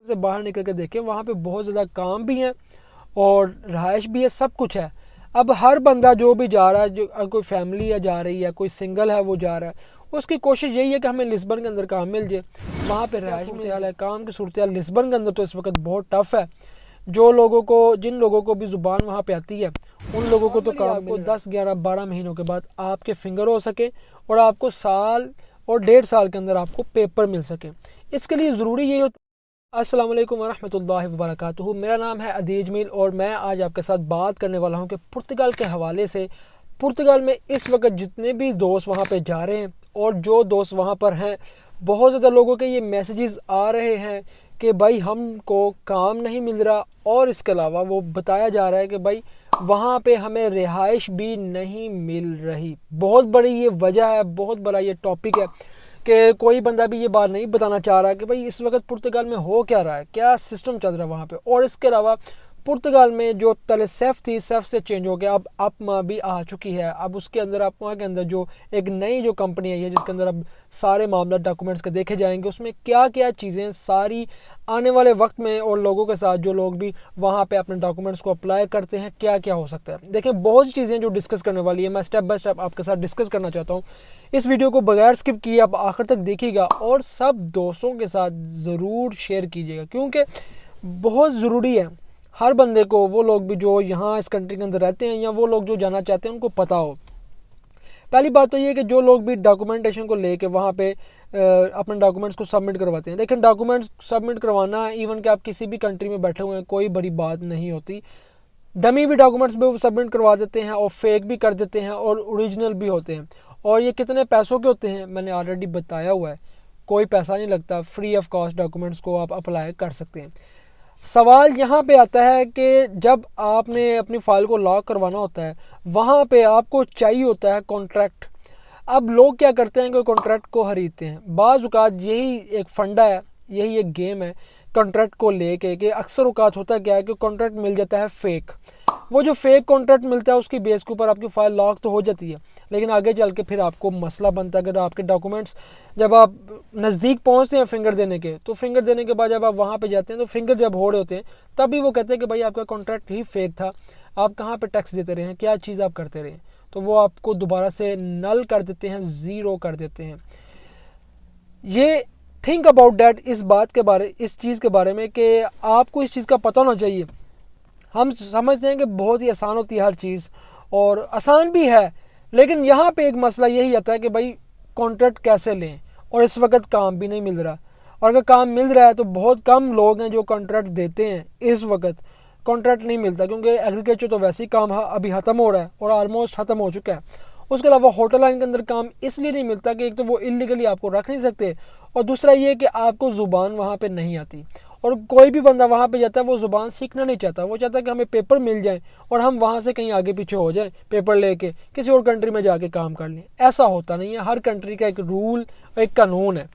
से बाहर निकल के देखें, वहाँ पे बहुत ज़्यादा काम भी है और रहाइश भी है, सब कुछ है। अब हर बंदा जो भी जा रहा है, जो कोई फैमिली है जा रही है, कोई सिंगल है वो जा रहा है, उसकी कोशिश यही है कि हमें लिस्बन के अंदर काम मिल जाए, वहाँ पे रहाइश मिल जाए। काम की सूरत हाल लिस्बन के अंदर तो इस वक्त बहुत टफ़ है। जिन लोगों को भी ज़ुबान वहाँ पे आती है, उन लोगों को तो काम को 10, 11, 12 महीनों के बाद आपके फिंगर हो सके और आपको साल और 1.5 साल के अंदर आपको पेपर मिल सके। इसके लिए ज़रूरी यही होता है। अस्सलाम वालेकुम वरहमतुल्लाहि वबरकातुहू। मेरा नाम है अदीज मील और मैं आज आपके साथ बात करने वाला हूँ कि पुर्तगाल के हवाले से पुर्तगाल में इस वक्त जितने भी दोस्त वहाँ पे जा रहे हैं और जो दोस्त वहाँ पर हैं, बहुत ज़्यादा लोगों के ये मैसेजेस आ रहे हैं कि भाई हमको काम नहीं मिल रहा, और इसके अलावा वो बताया जा रहा है कि भाई वहाँ पे हमें रिहाइश भी नहीं मिल रही। बहुत बड़ी ये वजह है, बहुत बड़ा ये टॉपिक है कि कोई बंदा भी ये बात नहीं बताना चाह रहा कि भाई इस वक्त पुर्तगाल में हो क्या रहा है, क्या सिस्टम चल रहा है वहाँ पे। और इसके अलावा पुर्तगाल में जो पहले सेफ थी, सेफ से चेंज हो गया, अब अपमा भी आ चुकी है। अब उसके अंदर अपमा के अंदर जो एक नई जो कंपनी आई है जिसके अंदर अब सारे मामला डॉक्यूमेंट्स के देखे जाएंगे, उसमें क्या क्या चीज़ें सारी आने वाले वक्त में और लोगों के साथ जो लोग भी वहाँ पे अपने डॉक्यूमेंट्स को अप्लाई करते हैं, क्या क्या हो सकता है। देखिए बहुत सी चीज़ें जो डिस्कस करने वाली है, मैं स्टेप बाय स्टेप आपके साथ डिस्कस करना चाहता हूँ। इस वीडियो को बगैर स्किप किए आप आखिर तक देखिएगा और सब दोस्तों के साथ ज़रूर शेयर कीजिएगा, क्योंकि बहुत ज़रूरी है हर बंदे को, वो लोग भी जो यहाँ इस कंट्री के अंदर रहते हैं या वो लोग जो जाना चाहते हैं, उनको पता हो। पहली बात तो ये कि जो लोग भी डॉक्यूमेंटेशन को लेके वहाँ पे अपने डॉक्यूमेंट्स को सबमिट करवाते हैं, लेकिन डॉक्यूमेंट्स सबमिट करवाना, इवन कि आप किसी भी कंट्री में बैठे हुए हैं, कोई बड़ी बात नहीं होती। डमी भी डॉक्यूमेंट्स भी सबमिट करवा देते हैं और फेक भी कर देते हैं और ओरिजिनल भी होते हैं। और ये कितने पैसों के होते हैं मैंने ऑलरेडी बताया हुआ है, कोई पैसा नहीं लगता, फ्री ऑफ कॉस्ट डॉक्यूमेंट्स को आप अप्लाई कर सकते हैं। सवाल यहाँ पे आता है कि जब आपने अपनी फ़ाइल को लॉक करवाना होता है, वहाँ पे आपको चाहिए होता है कॉन्ट्रैक्ट। अब लोग क्या करते हैं कि कॉन्ट्रैक्ट को खरीदते हैं। बाज़ औक़ात यही एक फंडा है, यही एक गेम है कॉन्ट्रैक्ट को लेके, कि अक्सर औक़ात होता क्या है कि कॉन्ट्रैक्ट मिल जाता है फ़ेक। वो जो फेक कॉन्ट्रैक्ट मिलता है उसकी बेस के ऊपर आपकी फ़ाइल लॉक तो हो जाती है, लेकिन आगे चल के फिर आपको मसला बनता है। अगर आपके डॉक्यूमेंट्स जब आप नज़दीक पहुंचते हैं फिंगर देने के, तो फिंगर देने के बाद जब आप वहां पे जाते हैं तो फिंगर जब हो रहे होते हैं, तभी वो कहते हैं कि भाई आपका कॉन्ट्रैक्ट ही फेक था, आप कहाँ पे टैक्स देते रहे हैं, क्या चीज़ आप करते रहे, तो वो आपको दोबारा से नल कर देते हैं, ज़ीरो कर देते हैं। ये थिंक अबाउट डैट, इस चीज़ के बारे में कि आपको इस चीज़ का पता होना चाहिए। हम समझते हैं कि बहुत ही आसान होती है हर चीज़, और आसान भी है, लेकिन यहाँ पे एक मसला यही आता है कि भाई कॉन्ट्रैक्ट कैसे लें, और इस वक्त काम भी नहीं मिल रहा। और अगर काम मिल रहा है तो बहुत कम लोग हैं जो कॉन्ट्रैक्ट देते हैं। इस वक्त कॉन्ट्रैक्ट नहीं मिलता क्योंकि एग्रीकल्चर तो वैसे ही काम अभी ख़त्म हो रहा है और ऑलमोस्ट ख़त्म हो चुका है। उसके अलावा होटल लाइन के अंदर काम इसलिए नहीं मिलता कि एक तो वो इलीगली आपको रख नहीं सकते, और दूसरा ये कि आपको ज़ुबान वहाँ पे नहीं आती। और कोई भी बंदा वहाँ पे जाता है वो ज़ुबान सीखना नहीं चाहता, वो चाहता है कि हमें पेपर मिल जाए और हम वहाँ से कहीं आगे पीछे हो जाए, पेपर लेके किसी और कंट्री में जाके काम कर लें। ऐसा होता नहीं है, हर कंट्री का एक रूल, एक कानून है।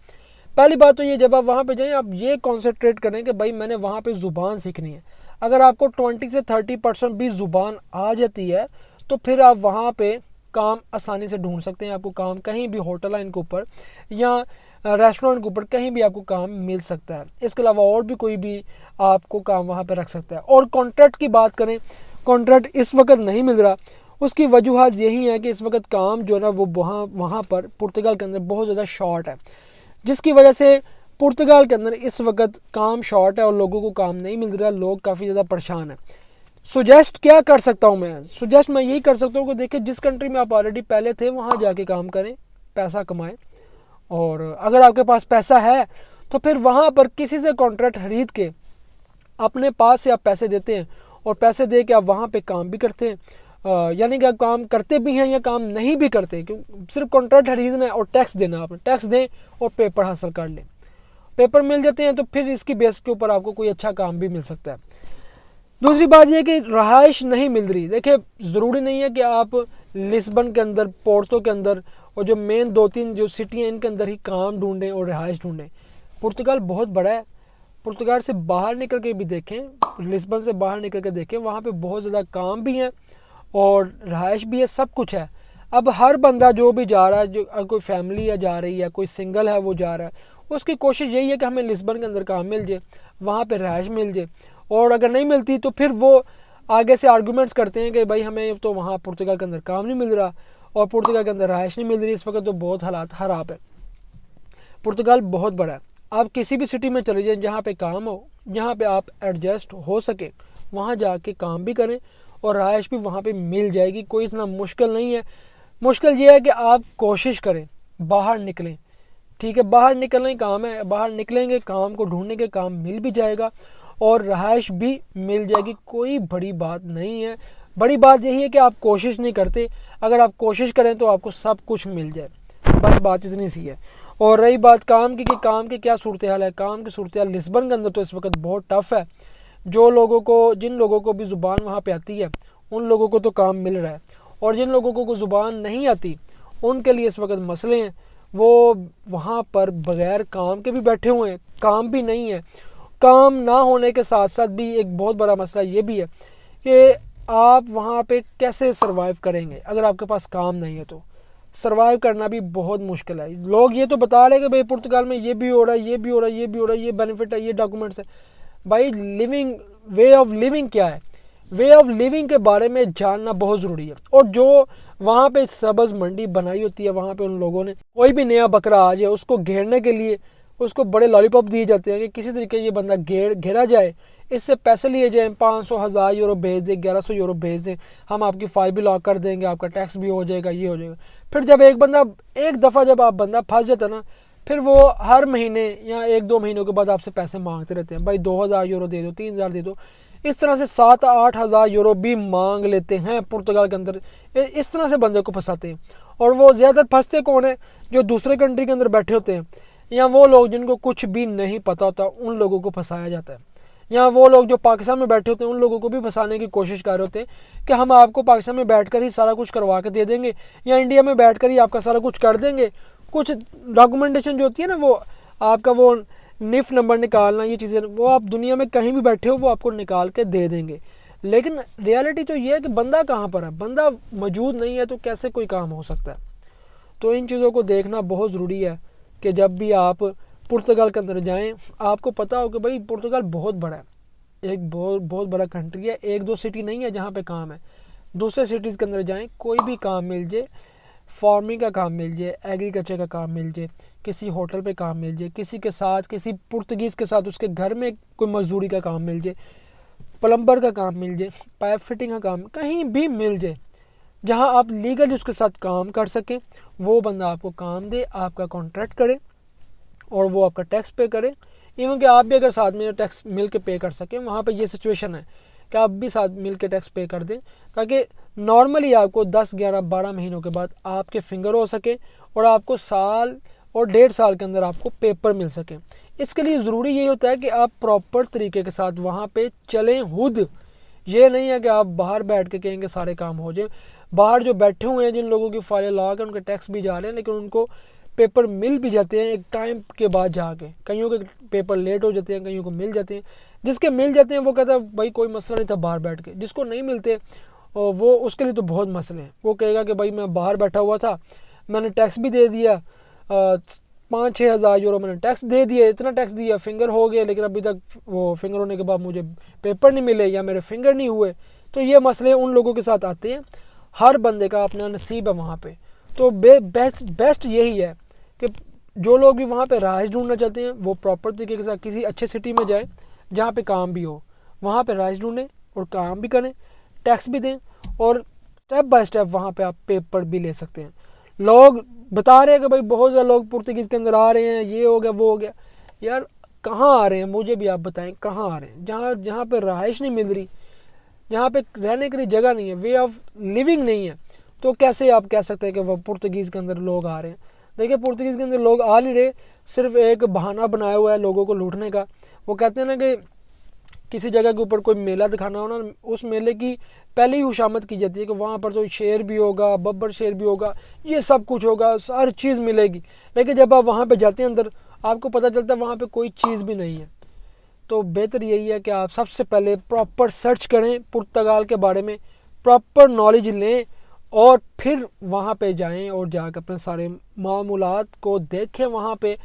पहली बात तो ये, जब आप वहाँ पे जाएँ आप ये कॉन्सेंट्रेट करें कि भाई मैंने वहाँ पे ज़ुबान सीखनी है। अगर आपको 20 से 30% भी ज़ुबान आ जाती है तो फिर आप वहाँ पे काम आसानी से ढूंढ सकते हैं। आपको काम कहीं भी होटल लाइन के ऊपर या रेस्टोरेंट के ऊपर कहीं भी आपको काम मिल सकता है। इसके अलावा और भी कोई भी आपको काम वहाँ पे रख सकता है। और कॉन्ट्रैक्ट की बात करें, कॉन्ट्रैक्ट इस वक्त नहीं मिल रहा, उसकी वजूहत यही है कि इस वक्त काम जो है ना वो वहाँ पर पुर्तगाल के अंदर बहुत ज़्यादा शॉर्ट है, जिसकी वजह से पुर्तगाल के अंदर इस वक्त काम शॉर्ट है और लोगों को काम नहीं मिल रहा, लोग काफ़ी ज़्यादा परेशान हैं। सुजेस्ट क्या कर सकता हूँ मैं? सुजेस्ट मैं यही कर सकता हूँ कि देखिए जिस कंट्री में आप ऑलरेडी पहले थे वहाँ जाके काम करें, पैसा कमाएं, और अगर आपके पास पैसा है तो फिर वहाँ पर किसी से कॉन्ट्रैक्ट खरीद के अपने पास से आप पैसे देते हैं और पैसे दे के आप वहाँ पे काम भी करते हैं। यानी कि आप काम करते भी हैं या काम नहीं भी करते, क्योंकि सिर्फ कॉन्ट्रैक्ट खरीदना है और टैक्स देना, आप टैक्स दें और पेपर हासिल कर लें। पेपर मिल जाते हैं तो फिर इसकी बेस के ऊपर आपको कोई अच्छा काम भी मिल सकता है। दूसरी बात यह कि रहाइश नहीं मिल रही। देखिए ज़रूरी नहीं है कि आप लिस्बन के अंदर, पोर्तो के अंदर और जो मेन 2-3 जो सिटी हैं इनके अंदर ही काम ढूंढें और रहाइश ढूंढें। पुर्तगाल बहुत बड़ा है, पुर्तगाल से बाहर निकल के भी देखें, लिस्बन से बाहर निकल के देखें, वहाँ पे बहुत ज़्यादा काम भी हैं और रहाइश भी है, सब कुछ है। अब हर बंदा जो भी जा रहा है, जो कोई फैमिली है जा रही है, कोई सिंगल है वो जा रहा है, उसकी कोशिश यही है कि हमें लिस्बन के अंदर काम मिल जाए। वहाँ पे रहायश मिल जाए। और अगर नहीं मिलती तो फिर वो आगे से आर्गूमेंट्स करते हैं कि भाई हमें तो वहाँ पुर्तगाल के अंदर काम नहीं मिल रहा और पुर्तगाल के अंदर रहायश नहीं मिल रही। इस वक्त तो बहुत हालात ख़राब है। पुर्तगाल बहुत बड़ा है। आप किसी भी सिटी में चले जाएं जहाँ पे काम हो, जहाँ पे आप एडजस्ट हो सके, वहाँ जाके काम भी करें और रहायश भी वहाँ पे मिल जाएगी। कोई इतना मुश्किल नहीं है। मुश्किल ये है कि आप कोशिश करें, बाहर निकलें। ठीक है, बाहर निकलना ही काम है। बाहर निकलेंगे, काम को ढूंढने के, काम मिल भी जाएगा और रहायश भी मिल जाएगी। कोई बड़ी बात नहीं है। बड़ी बात यही है कि आप कोशिश नहीं करते। अगर आप कोशिश करें तो आपको सब कुछ मिल जाए। बस बात इतनी सी है। और रही बात काम की कि काम की क्या सूरत हाल है, काम की सूरत हाल लिस्बन के अंदर तो इस वक्त बहुत टफ है। जिन लोगों को भी ज़ुबान वहाँ पे आती है उन लोगों को तो काम मिल रहा है, और जिन लोगों को ज़ुबान नहीं आती उनके लिए इस वक्त मसले हैं। वो वहाँ पर बग़ैर काम के भी बैठे हुए हैं, काम भी नहीं है। काम ना होने के साथ साथ भी एक बहुत बड़ा मसला ये भी है कि आप वहाँ पे कैसे सरवाइव करेंगे अगर आपके पास काम नहीं है। तो सरवाइव करना भी बहुत मुश्किल है। लोग ये तो बता रहे हैं कि भाई पुर्तगाल में ये भी हो रहा है, ये भी हो रहा है, ये भी हो रहा है, ये बेनिफिट है, ये डॉक्यूमेंट्स है। भाई लिविंग, वे ऑफ लिविंग क्या है, वे ऑफ लिविंग के बारे में जानना बहुत ज़रूरी है। और जो वहाँ पे सब्ज़ मंडी बनाई होती है, वहाँ पे उन लोगों ने कोई भी नया बकरा आ जाए उसको घेरने के लिए उसको बड़े लॉलीपॉप दिए जाते हैं कि किसी तरीके ये बंदा घेरा जाए, इससे पैसे लिए जाएँ, 500 1000 यूरो भेज दें, 1100 यूरो भेज दें, हम आपकी फाइल भी लॉक कर देंगे, आपका टैक्स भी हो जाएगा, ये हो जाएगा। फिर जब एक दफ़ा जब आप बंदा फंस जाता ना, फिर वो हर महीने या 1-2 महीनों के बाद आपसे पैसे मांगते रहते हैं। भाई 2000 यूरो दे दो, 3000 दे दो। इस तरह से 7-8 हज़ार यूरो भी मांग लेते हैं पुर्तगाल के अंदर। इस तरह से बंदे को फंसाते हैं। और वो ज़्यादातर फंसते कौन है? जो दूसरे कंट्री के अंदर बैठे होते हैं, या वो लोग जिनको कुछ भी नहीं पता होता, उन लोगों को फंसाया जाता है। या वो लोग जो पाकिस्तान में बैठे होते हैं उन लोगों को भी फंसाने की कोशिश कर रहे होते हैं कि हम आपको पाकिस्तान में बैठकर ही सारा कुछ करवा के दे देंगे, या इंडिया में बैठकर ही आपका सारा कुछ कर देंगे। कुछ डॉक्यूमेंटेशन जो होती है ना, वो आपका वो निफ नंबर निकालना, ये चीज़ें वो आप दुनिया में कहीं भी बैठे हो वो आपको निकाल के दे देंगे। लेकिन रियलिटी तो ये है कि बंदा कहाँ पर है, बंदा मौजूद नहीं है, तो कैसे कोई काम हो सकता है। तो इन चीज़ों को देखना बहुत ज़रूरी है कि जब भी आप पुर्तगाल के अंदर जाएं, आपको पता हो कि भाई पुर्तगाल बहुत बड़ा है, एक बहुत बहुत बड़ा कंट्री है। 1-2 सिटी नहीं है जहाँ पे काम है। दूसरे सिटीज़ के अंदर जाएं, कोई भी काम मिल जाए, फार्मिंग का काम मिल जाए, एग्रीकल्चर का काम मिल जाए, किसी होटल पे काम मिल जाए, किसी के साथ, किसी पुर्तगीज़ के साथ उसके घर में कोई मजदूरी का काम मिल जाए, प्लम्बर का काम मिल जाए, पाइप फिटिंग का काम कहीं भी मिल जाए, जहां आप लीगली उसके साथ काम कर सकें, वो बंदा आपको काम दे, आपका कॉन्ट्रैक्ट करे और वो आपका टैक्स पे करे। इवन कि आप भी अगर साथ में टैक्स मिल के पे कर सकें, वहाँ पे ये सिचुएशन है कि आप भी साथ मिल के टैक्स पे कर दें, ताकि नॉर्मली आपको 10, 11, 12 महीनों के बाद आपके फिंगर हो सके और आपको साल और 1.5 साल के अंदर आपको पेपर मिल सके। इसके लिए ज़रूरी यही होता है कि आप प्रॉपर तरीके के साथ वहाँ पे चलें खुद। ये नहीं है कि आप बाहर बैठ के कहेंगे सारे काम हो जाए। बाहर जो बैठे हुए हैं, जिन लोगों की फाइलें ला के उनके टैक्स भी जा रहे हैं, लेकिन उनको पेपर मिल भी जाते हैं एक टाइम के बाद जाके। कईयों के पेपर लेट हो जाते हैं, कईयों को मिल जाते हैं। जिसके मिल जाते हैं वो कहता है भाई कोई मसला नहीं था बाहर बैठ के। जिसको नहीं मिलते वो उसके लिए तो बहुत मसले हैं। वो कहेगा कि भाई मैं बाहर बैठा हुआ था, मैंने टैक्स भी दे दिया, 5-6 हज़ार यूरो मैंने टैक्स दे दिया, इतना टैक्स दिया, फिंगर हो गया, लेकिन अभी तक वो फिंगर होने के बाद मुझे पेपर नहीं मिले या मेरे फिंगर नहीं हुए। तो ये मसले उन लोगों के साथ आते हैं। हर बंदे का अपना नसीब है वहाँ पे। तो बेस्ट यही है कि जो लोग भी वहाँ पे राइज ढूंढना चाहते हैं वो प्रॉपर तरीके के साथ किसी अच्छे सिटी में जाएं जहाँ पे काम भी हो, वहाँ पे राइज ढूंढें और काम भी करें, टैक्स भी दें, और स्टेप बाय स्टेप वहाँ पे आप पेपर भी ले सकते हैं। लोग बता रहे हैं कि भाई बहुत ज़्यादा लोग पुर्तगीज़ के अंदर आ रहे हैं, ये हो गया वो हो गया। यार कहाँ आ रहे हैं, मुझे भी आप बताएं कहाँ आ रहे हैं? जहाँ पे रहाइश नहीं मिल रही, जहाँ पे रहने के लिए जगह नहीं है, वे ऑफ लिविंग नहीं है, तो कैसे आप कह सकते हैं कि वह पुर्तगीज़ के अंदर लोग आ रहे हैं? देखिए पुर्तगीज़ के अंदर लोग आ नहीं रहे, सिर्फ एक बहाना बनाया हुआ है लोगों को लूटने का। वो कहते हैं ना कि किसी जगह के ऊपर कोई मेला दिखाना हो ना, उस मेले की पहले ही खुशामद की जाती है कि वहाँ पर तो शेर भी होगा, बब्बर शेर भी होगा, ये सब कुछ होगा, हर चीज़ मिलेगी। लेकिन जब आप वहाँ पे जाते हैं अंदर, आपको पता चलता है वहाँ पे कोई चीज़ भी नहीं है। तो बेहतर यही है कि आप सबसे पहले प्रॉपर सर्च करें पुर्तगाल के बारे में, प्रॉपर नॉलेज लें और फिर वहाँ पे जाएं और जाकर अपने सारे मामूलात को देखें, वहाँ पे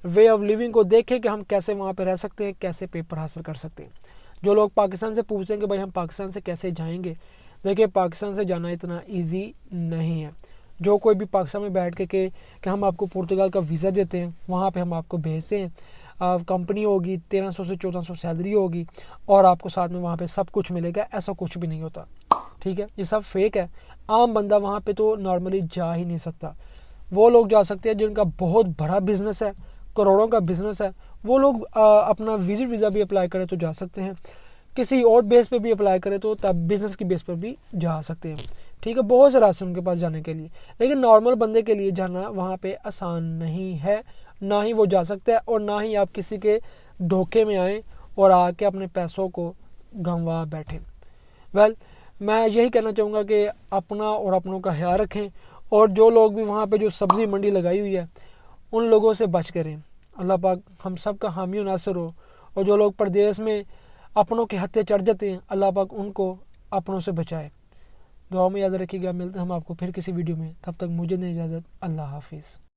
वे ऑफ लिविंग को देखें कि हम कैसे वहाँ पे रह सकते हैं, कैसे पेपर हासिल कर सकते हैं। जो लोग पाकिस्तान से पूछते हैं कि भाई हम पाकिस्तान से कैसे जाएंगे, देखिए पाकिस्तान से जाना इतना ईजी नहीं है। जो कोई भी पाकिस्तान में बैठ के कि हम आपको पुर्तगाल का वीज़ा देते हैं, वहाँ पे हम आपको भेजते हैं, कंपनी होगी, 1300 से 1400 सैलरी होगी और आपको साथ में वहाँ पे सब कुछ मिलेगा, ऐसा कुछ भी नहीं होता। ठीक है, ये सब फेक है। आम बंदा वहाँ पे तो नॉर्मली जा ही नहीं सकता। वो लोग जा सकते हैं जिनका बहुत बड़ा बिजनेस है, करोड़ों का बिजनेस है, वो लोग अपना विजिट वीज़ा भी अप्लाई करें तो जा सकते हैं, किसी और बेस पे भी अप्लाई करें तो तब बिज़नेस की बेस पर भी जा सकते हैं। ठीक है, बहुत से रास्ते उनके पास जाने के लिए, लेकिन नॉर्मल बंदे के लिए जाना वहाँ पे आसान नहीं है, ना ही वो जा सकता है और ना ही आप किसी के धोखे में आएँ और आके अपने पैसों को गंवा बैठें। वेल, मैं यही कहना चाहूँगा कि अपना और अपनों का ख्याल रखें, और जो लोग भी वहाँ पे जो सब्ज़ी मंडी लगाई हुई है उन लोगों से बच करें। अल्लाह पाक हम सब का हामी नासिर हो। और जो लोग परदेश में अपनों के हत्थे चढ़ जाते हैं, अल्लाह पाक उनको अपनों से बचाए। दुआ में याद रखिएगा, मिलते हैं हम आपको फिर किसी वीडियो में, तब तक मुझे नहीं इजाज़त। अल्लाह हाफिज़।